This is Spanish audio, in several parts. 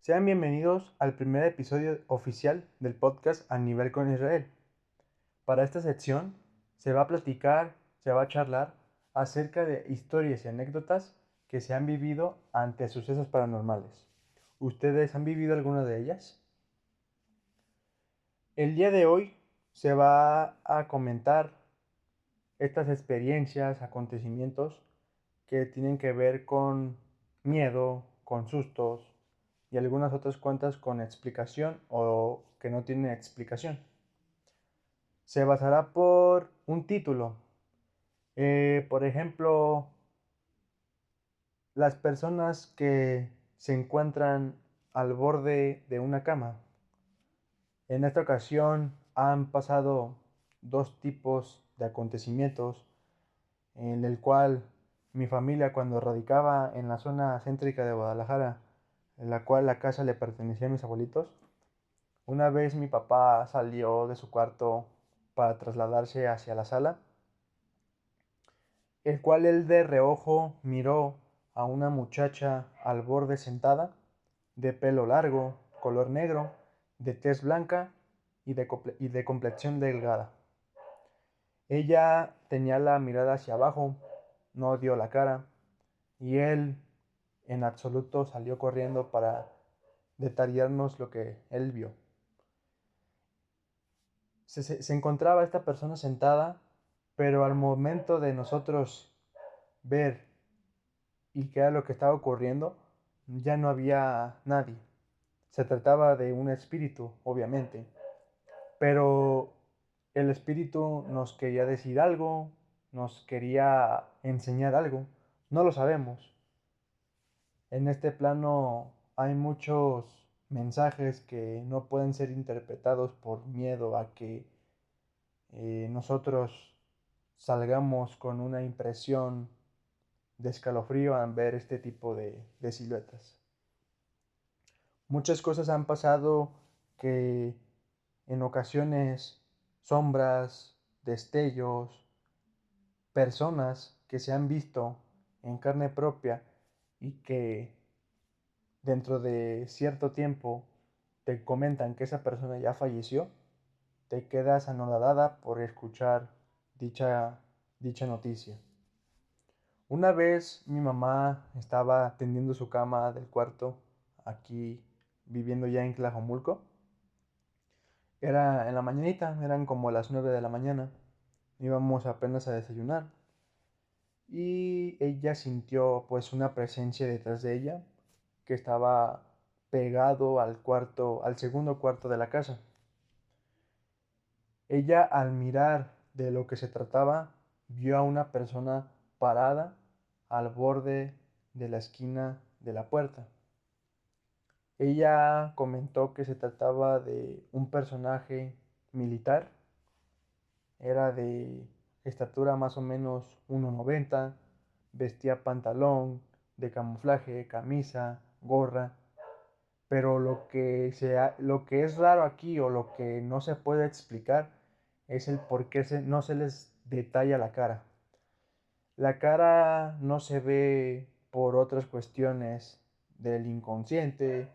Sean bienvenidos al primer episodio oficial del podcast A Nivel con Israel. Para esta sección se va a platicar, se va a charlar acerca de historias y anécdotas que se han vivido ante sucesos paranormales. ¿Ustedes han vivido alguna de ellas? El día de hoy se va a comentar estas experiencias, acontecimientos que tienen que ver con miedo, con sustos y algunas otras cuantas con explicación o que no tienen explicación. Se basará por un título. Por ejemplo, las personas que se encuentran al borde de una cama. En esta ocasión han pasado dos tipos de acontecimientos en el cual mi familia, cuando radicaba en la zona céntrica de Guadalajara, en la cual la casa le pertenecía a mis abuelitos, una vez mi papá salió de su cuarto para trasladarse hacia la sala, el cual él de reojo miró a una muchacha al borde sentada, de pelo largo, color negro, de tez blanca y de complexión delgada. Ella tenía la mirada hacia abajo, no dio la cara, y él en absoluto salió corriendo para detallarnos lo que él vio. Se encontraba esta persona sentada, pero al momento de nosotros ver y qué era lo que estaba ocurriendo, ya no había nadie. Se trataba de un espíritu, obviamente, pero el espíritu nos quería decir algo, nos quería enseñar algo, no lo sabemos. En este plano hay muchos mensajes que no pueden ser interpretados por miedo a que nosotros salgamos con una impresión de escalofrío al ver este tipo de siluetas. Muchas cosas han pasado que en ocasiones sombras, destellos, personas que se han visto en carne propia y que dentro de cierto tiempo te comentan que esa persona ya falleció, te quedas anonadada por escuchar dicha noticia. Una vez mi mamá estaba tendiendo su cama del cuarto, aquí viviendo ya en Tlajomulco. Era en la mañanita, eran como las 9 de la mañana. Íbamos apenas a desayunar. Y ella sintió pues una presencia detrás de ella que estaba pegado al cuarto, al segundo cuarto de la casa. Ella, al mirar de lo que se trataba, vio a una persona parada al borde de la esquina de la puerta. Ella comentó que se trataba de un personaje militar, era de estatura más o menos 1,90, vestía pantalón de camuflaje, camisa, gorra, pero lo que es raro aquí o lo que no se puede explicar es el por qué no se les detalla la cara. La cara no se ve por otras cuestiones del inconsciente,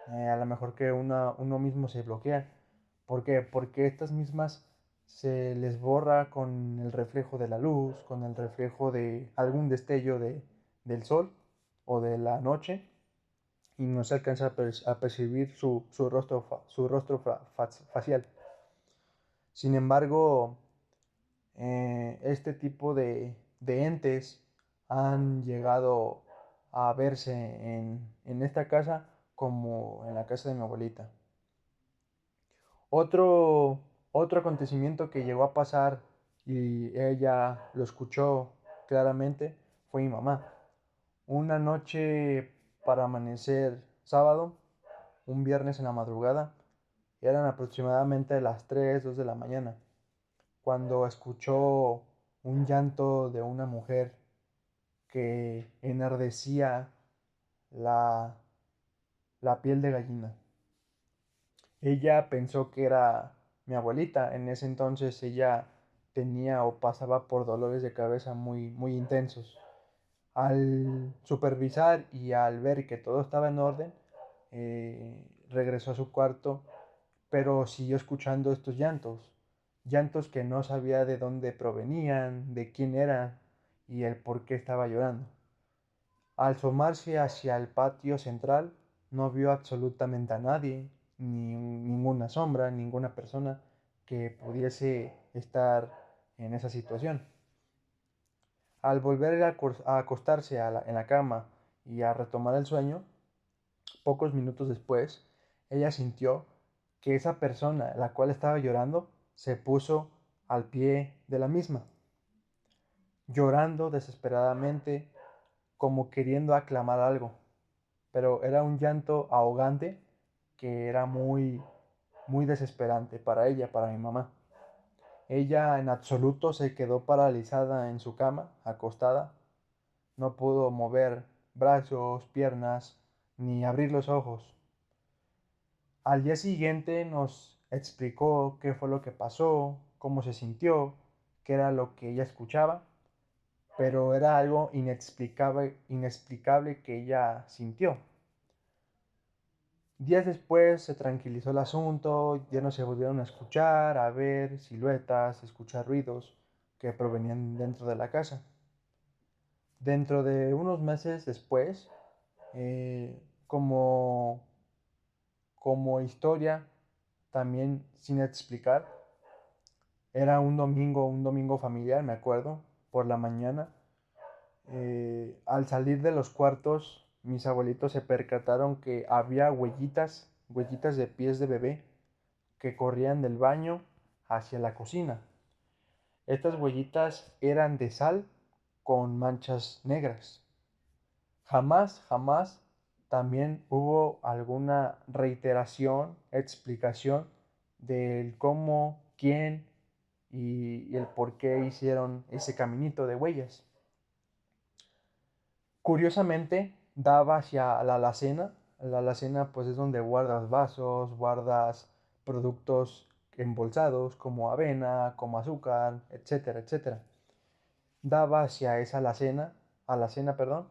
a lo mejor que uno mismo se bloquea. ¿Por qué? Porque estas mismas se les borra con el reflejo de la luz, con el reflejo de algún destello del sol o de la noche y no se alcanza a percibir su rostro, facial. Sin embargo, este tipo de entes han llegado a verse en esta casa como en la casa de mi abuelita. Otro, otro acontecimiento que llegó a pasar y ella lo escuchó claramente fue mi mamá. Una noche para amanecer sábado, un viernes en la madrugada, eran aproximadamente las 3 2 de la mañana, cuando escuchó un llanto de una mujer que enardecía la, la piel de gallina. Ella pensó que era mi abuelita. En ese entonces ella tenía o pasaba por dolores de cabeza muy intensos. Al supervisar y al ver que todo estaba en orden, regresó a su cuarto, pero siguió escuchando estos llantos que no sabía de dónde provenían, de quién era y el por qué estaba llorando. Al asomarse hacia el patio central, no vio absolutamente a nadie, ninguna sombra, ninguna persona que pudiese estar en esa situación. Al volver a acostarse en la cama y a retomar el sueño, pocos minutos después, ella sintió que esa persona, la cual estaba llorando, se puso al pie de la misma, llorando desesperadamente, como queriendo aclamar algo, pero era un llanto ahogante que era muy desesperante para ella, para mi mamá. Ella en absoluto se quedó paralizada en su cama, acostada. No pudo mover brazos, piernas, ni abrir los ojos. Al día siguiente nos explicó qué fue lo que pasó, cómo se sintió, qué era lo que ella escuchaba, pero era algo inexplicable que ella sintió. Días después se tranquilizó el asunto, ya no se volvieron a escuchar, a ver siluetas, escuchar ruidos que provenían dentro de la casa. Dentro de unos meses después, eh, como, como historia, también sin explicar, era un domingo familiar, me acuerdo, por la mañana. Al salir de los cuartos, mis abuelitos se percataron que había huellitas de pies de bebé que corrían del baño hacia la cocina. Estas huellitas eran de sal con manchas negras. Jamás también hubo alguna reiteración, explicación del cómo, quién y el por qué hicieron ese caminito de huellas. Curiosamente, daba hacia la alacena. La alacena pues es donde guardas vasos, guardas productos embolsados como avena, como azúcar, etcétera, etcétera. Daba hacia esa alacena, perdón,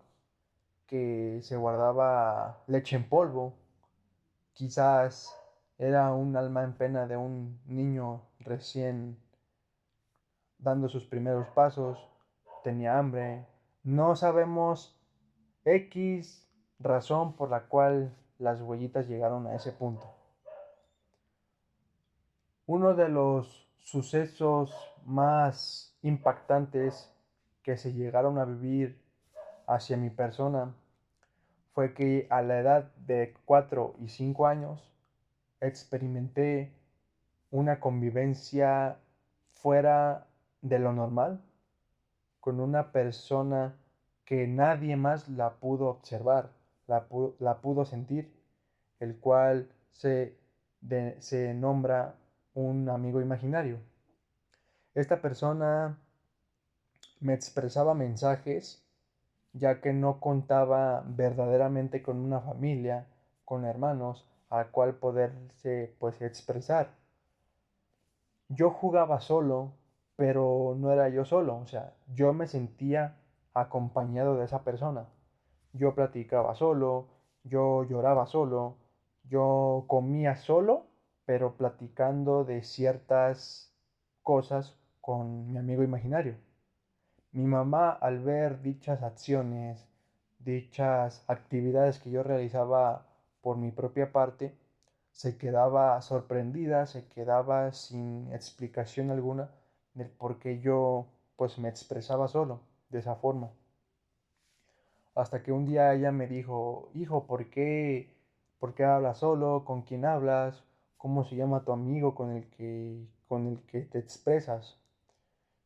que se guardaba leche en polvo. Quizás era un alma en pena de un niño recién dando sus primeros pasos, tenía hambre. No sabemos X razón por la cual las huellitas llegaron a ese punto. Uno de los sucesos más impactantes que se llegaron a vivir hacia mi persona fue que a la edad de 4 y 5 años experimenté una convivencia fuera de lo normal con una persona que nadie más la pudo observar, la pudo sentir, el cual se nombra un amigo imaginario. Esta persona me expresaba mensajes ya que no contaba verdaderamente con una familia, con hermanos, al cual poderse pues expresar. Yo jugaba solo, pero no era yo solo, o sea, yo me sentía acompañado de esa persona. Yo platicaba solo, yo lloraba solo, yo comía solo, pero platicando de ciertas cosas con mi amigo imaginario. Mi mamá, al ver dichas acciones, dichas actividades que yo realizaba por mi propia parte, se quedaba sorprendida, se quedaba sin explicación alguna del por qué yo pues me expresaba solo de esa forma. Hasta que un día ella me dijo, hijo, por qué hablas solo? ¿Con quién hablas? ¿Cómo se llama tu amigo con el que te expresas?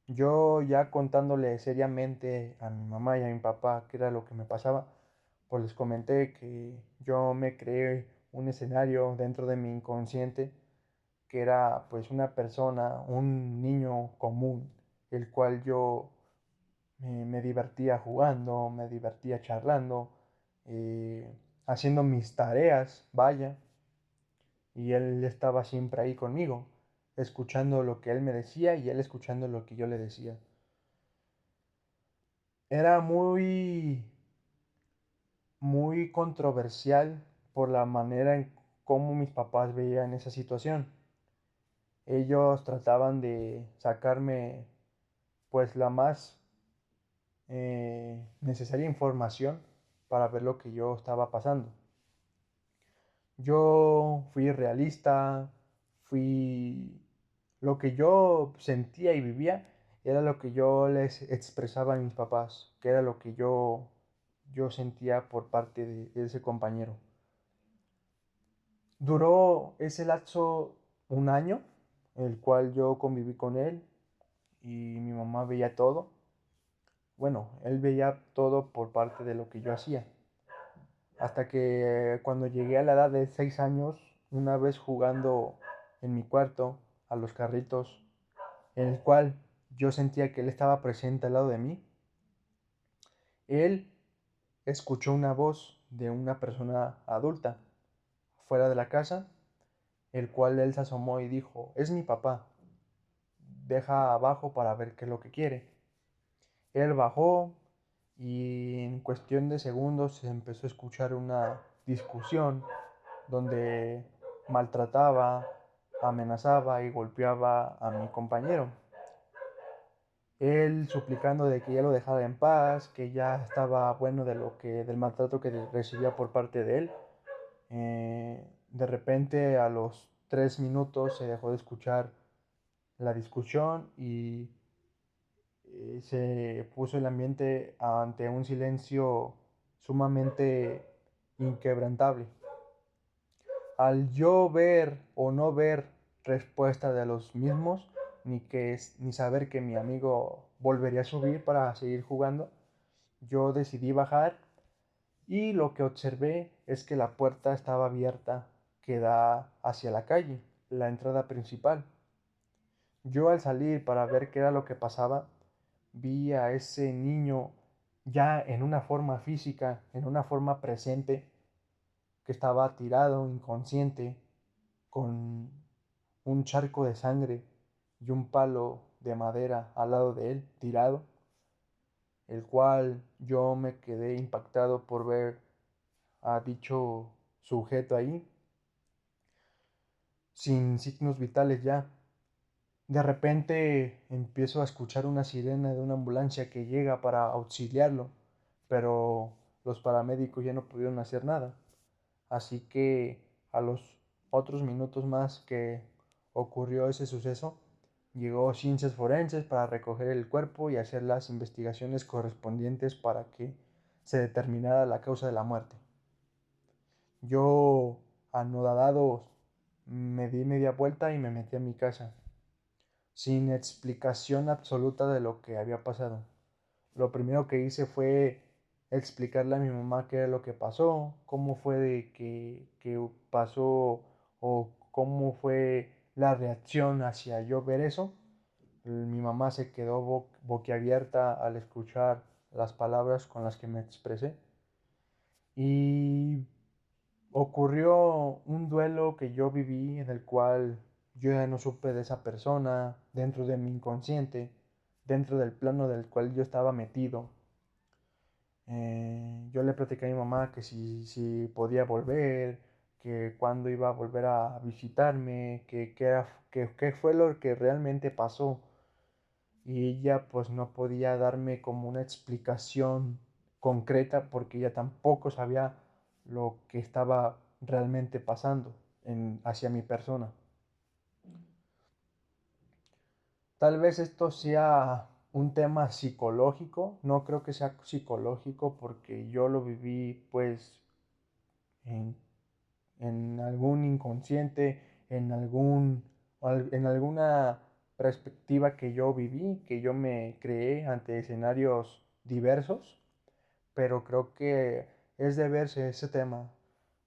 Yo ya contándole seriamente a mi mamá y a mi papá qué era lo que me pasaba, pues les comenté que yo me creé un escenario dentro de mi inconsciente que era pues una persona, un niño común, el cual yo me divertía jugando, me divertía charlando, eh, haciendo mis tareas, vaya, y él estaba siempre ahí conmigo, escuchando lo que él me decía y él escuchando lo que yo le decía. Era muy controversial por la manera en cómo mis papás veían esa situación. Ellos trataban de sacarme pues la más necesaria información para ver lo que yo estaba pasando. Yo fui realista, fui lo que yo sentía y vivía era lo que yo les expresaba a mis papás, que era lo que yo sentía por parte de ese compañero. Duró ese lapso un año, el cual yo conviví con él y mi mamá veía todo. Bueno, él veía todo por parte de lo que yo hacía. Hasta que cuando llegué a la edad de 6 años, una vez jugando en mi cuarto a los carritos, en el cual yo sentía que él estaba presente al lado de mí, él escuchó una voz de una persona adulta fuera de la casa, el cual él se asomó y dijo, es mi papá, deja abajo para ver qué es lo que quiere. Él bajó y en cuestión de segundos se empezó a escuchar una discusión donde maltrataba, amenazaba y golpeaba a mi compañero. Él suplicando de que ya lo dejara en paz, que ya estaba bueno del maltrato que recibía por parte de él. De repente a los 3 minutos se dejó de escuchar la discusión y se puso el ambiente ante un silencio sumamente inquebrantable. Al yo ver o no ver respuesta de los mismos, ni saber que mi amigo volvería a subir para seguir jugando, yo decidí bajar y lo que observé es que la puerta estaba abierta que da hacia la calle, la entrada principal. Yo al salir para ver qué era lo que pasaba, vi a ese niño ya en una forma física, en una forma presente, que estaba tirado, inconsciente, con un charco de sangre y un palo de madera al lado de él, tirado, el cual yo me quedé impactado por ver a dicho sujeto ahí, sin signos vitales ya. De repente empiezo a escuchar una sirena de una ambulancia que llega para auxiliarlo, pero los paramédicos ya no pudieron hacer nada. Así que a los otros minutos más que ocurrió ese suceso, llegó ciencias forenses para recoger el cuerpo y hacer las investigaciones correspondientes para que se determinara la causa de la muerte. Yo, anodadado, me di media vuelta y me metí a mi casa, sin explicación absoluta de lo que había pasado. Lo primero que hice fue explicarle a mi mamá qué era lo que pasó, cómo fue de que pasó o cómo fue la reacción hacia yo ver eso. Mi mamá se quedó boquiabierta al escuchar las palabras con las que me expresé. Y ocurrió un duelo que yo viví en el cual yo ya no supe de esa persona dentro de mi inconsciente, dentro del plano del cual yo estaba metido. Yo le platicé a mi mamá que si podía volver, que cuándo iba a volver a visitarme, que fue lo que realmente pasó. Y ella pues no podía darme como una explicación concreta porque ella tampoco sabía lo que estaba realmente pasando hacia mi persona. Tal vez esto sea un tema psicológico, no creo que sea psicológico porque yo lo viví pues en, en algún inconsciente, en alguna perspectiva que yo viví, que yo me creé ante escenarios diversos, pero creo que es de verse ese tema.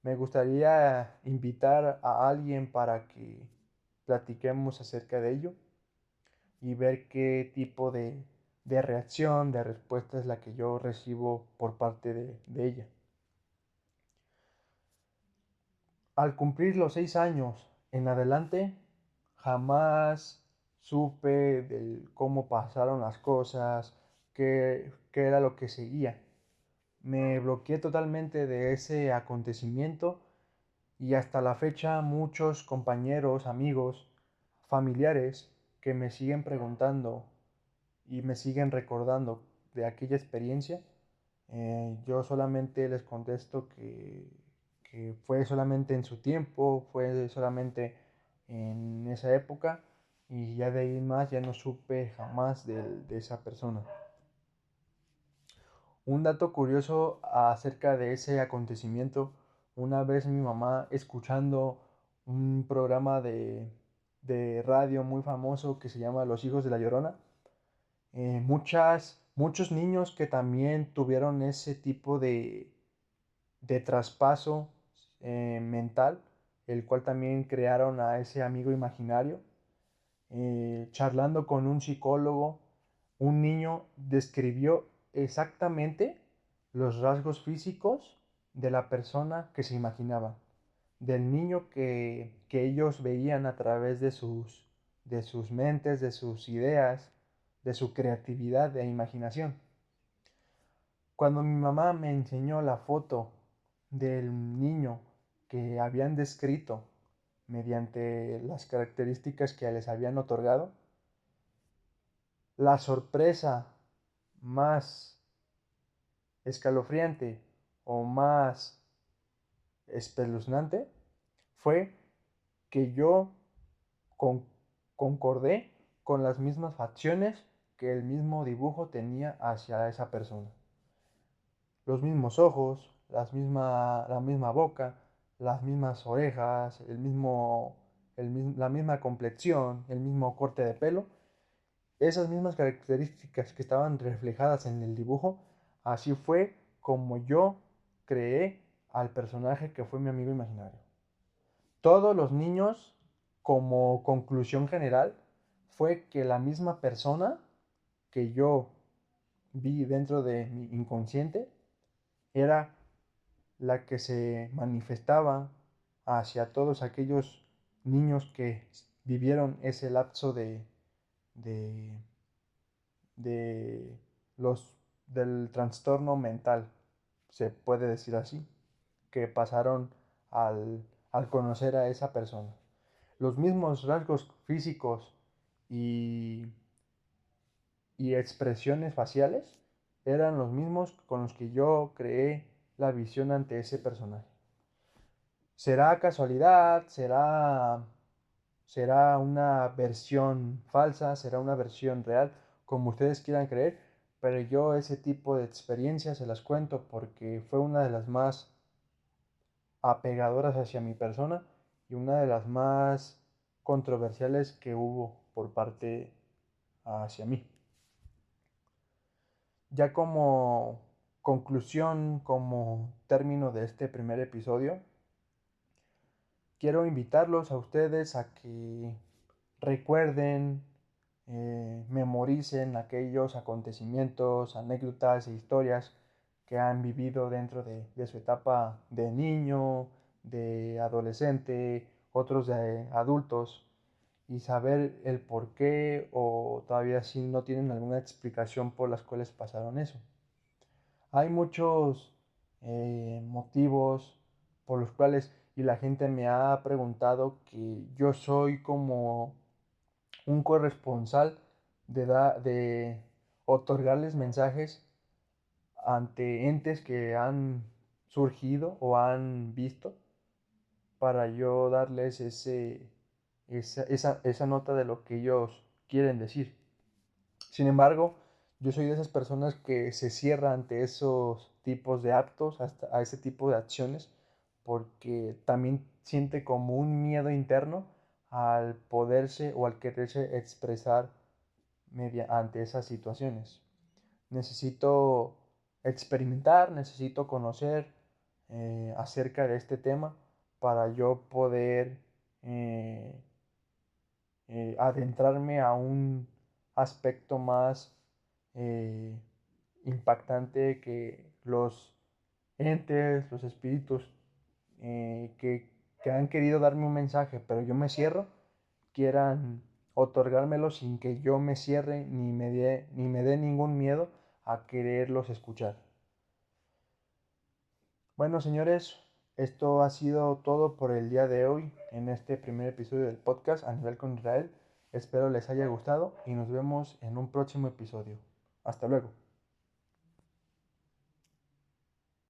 Me gustaría invitar a alguien para que platiquemos acerca de ello y ver qué tipo de reacción, de respuesta es la que yo recibo por parte de ella. Al cumplir los 6 años en adelante, jamás supe de cómo pasaron las cosas, qué era lo que seguía. Me bloqueé totalmente de ese acontecimiento Y hasta la fecha muchos compañeros, amigos, familiares que me siguen preguntando y me siguen recordando de aquella experiencia, yo solamente les contesto que fue solamente en su tiempo, fue solamente en esa época y ya de ahí en más ya no supe jamás de esa persona. Un dato curioso acerca de ese acontecimiento, una vez mi mamá escuchando un programa de radio muy famoso que se llama Los Hijos de la Llorona, muchos niños que también tuvieron ese tipo de traspaso mental, el cual también crearon a ese amigo imaginario, charlando con un psicólogo, un niño describió exactamente los rasgos físicos de la persona que se imaginaba, del niño que ellos veían a través de sus mentes, de sus ideas, de su creatividad e imaginación. Cuando mi mamá me enseñó la foto del niño que habían descrito mediante las características que les habían otorgado, la sorpresa más escalofriante o más espeluznante fue que yo con- concordé con las mismas facciones que el mismo dibujo tenía hacia esa persona. Los mismos ojos, la misma boca, las mismas orejas, la misma complexión, el mismo corte de pelo. Esas mismas características que estaban reflejadas en el dibujo, así fue como yo creé al personaje que fue mi amigo imaginario. Todos los niños, como conclusión general, fue que la misma persona que yo vi dentro de mi inconsciente era la que se manifestaba hacia todos aquellos niños que vivieron ese lapso de, de los, del trastorno mental, se puede decir así, que pasaron al conocer a esa persona. Los mismos rasgos físicos y, y expresiones faciales eran los mismos con los que yo creé la visión ante ese personaje. ¿Será casualidad? ¿Será una versión falsa? ¿Será una versión real? Como ustedes quieran creer, pero yo ese tipo de experiencias se las cuento porque fue una de las más apegadoras hacia mi persona y una de las más controversiales que hubo por parte hacia mí. Ya como conclusión, como término de este primer episodio, quiero invitarlos a ustedes a que recuerden, memoricen aquellos acontecimientos, anécdotas e historias que han vivido dentro de su etapa de niño, de adolescente, otros de adultos, y saber el por qué o todavía si no tienen alguna explicación por las cuales pasaron eso. Hay muchos motivos por los cuales, y la gente me ha preguntado que yo soy como un corresponsal de otorgarles mensajes ante entes que han surgido o han visto para yo darles esa nota de lo que ellos quieren decir. Sin embargo, yo soy de esas personas que se cierra ante esos tipos de actos, hasta a ese tipo de acciones, porque también siente como un miedo interno al poderse o al quererse expresar ante esas situaciones. Necesito experimentar, necesito conocer acerca de este tema para yo poder eh, adentrarme a un aspecto más eh, impactante que los entes, los espíritus que han querido darme un mensaje, pero yo me cierro, quieran otorgármelo sin que yo me cierre ni me dé ningún miedo a quererlos escuchar. Bueno, señores, Esto ha sido todo por el día de hoy en este primer episodio del podcast A Nivel con Israel. Espero les haya gustado y nos vemos en un próximo episodio. Hasta luego.